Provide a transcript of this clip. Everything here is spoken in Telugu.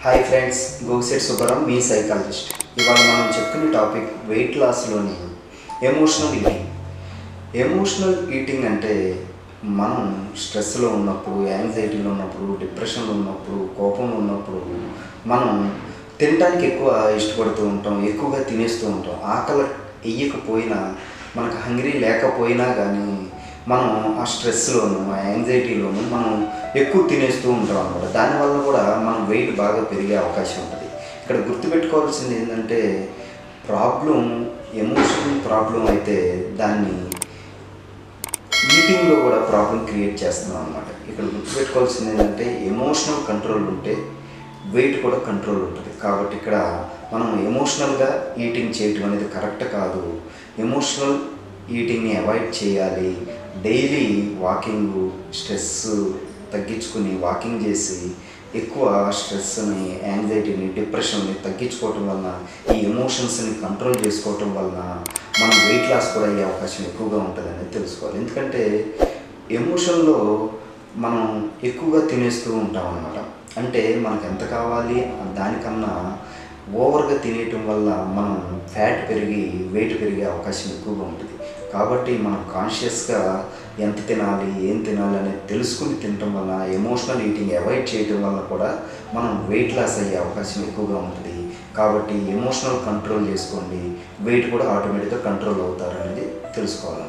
హాయ్ ఫ్రెండ్స్, గోసెట్ సుబ్బరం మీ సైకాలజిస్ట్. ఇవాళ మనం చెప్పుకునే టాపిక్ వెయిట్ లాస్లోని ఎమోషనల్ ఈటింగ్. ఎమోషనల్ ఈటింగ్ అంటే మనం స్ట్రెస్లో ఉన్నప్పుడు, యాంగ్జైటీలో ఉన్నప్పుడు, డిప్రెషన్లో ఉన్నప్పుడు, కోపంలో ఉన్నప్పుడు మనం తినడానికి ఎక్కువ ఇష్టపడుతూ ఉంటాం, ఎక్కువగా తినేస్తూ ఉంటాం. ఆకలి వేయకపోయినా, మనకు హంగ్రీ లేకపోయినా కానీ మనం ఆ స్ట్రెస్లోను, ఆ యాంగ్జైటీలోను మనం ఎక్కువ తినేస్తూ ఉంటాం అన్నమాట. దానివల్ల కూడా మనం వెయిట్ బాగా పెరిగే అవకాశం ఉంటుంది. ఇక్కడ గుర్తుపెట్టుకోవాల్సింది ఏంటంటే, ప్రాబ్లం ఎమోషన్ ప్రాబ్లం అయితే దాన్ని ఈటింగ్లో కూడా ప్రాబ్లం క్రియేట్ చేస్తున్నాం అనమాట. ఇక్కడ గుర్తుపెట్టుకోవాల్సింది ఏంటంటే, ఎమోషనల్ కంట్రోల్ ఉంటే వెయిట్ కూడా కంట్రోల్ ఉంటుంది. కాబట్టి ఇక్కడ మనం ఎమోషనల్గా ఈటింగ్ చేయటం అనేది కరెక్ట్ కాదు. ఎమోషనల్ ఈటింగ్ని అవాయిడ్ చేయాలి. డైలీ వాకింగ్, స్ట్రెస్ తగ్గించుకుని వాకింగ్ చేసి ఎక్కువ స్ట్రెస్ని, యాంగ్జైటీని, డిప్రెషన్ని తగ్గించుకోవటం వలన, ఈ ఎమోషన్స్ని కంట్రోల్ చేసుకోవటం వలన మనం వెయిట్ లాస్ కూడా అయ్యే అవకాశం ఎక్కువగా ఉంటుంది అనేది తెలుసుకోవాలి. ఎందుకంటే ఎమోషన్లో మనం ఎక్కువగా తినేస్తూ ఉంటాం అన్నమాట. అంటే మనకు ఎంత కావాలి దానికన్నా ఓవర్గా తినేయటం వల్ల మనం ఫ్యాట్ పెరిగి వెయిట్ పెరిగే అవకాశం ఎక్కువగా ఉంటుంది. కాబట్టి మనం కాన్షియస్గా ఎంత తినాలి, ఏం తినాలి అనేది తెలుసుకుని తినటం వల్ల, ఎమోషనల్ ఈటింగ్ అవాయిడ్ చేయటం వల్ల కూడా మనం వెయిట్ లాస్ అయ్యే అవకాశం ఎక్కువగా ఉంటుంది. కాబట్టి ఎమోషనల్ కంట్రోల్ చేసుకోండి, వెయిట్ కూడా ఆటోమేటిక్గా కంట్రోల్ అవుతారు అనేది తెలుసుకోవాలి.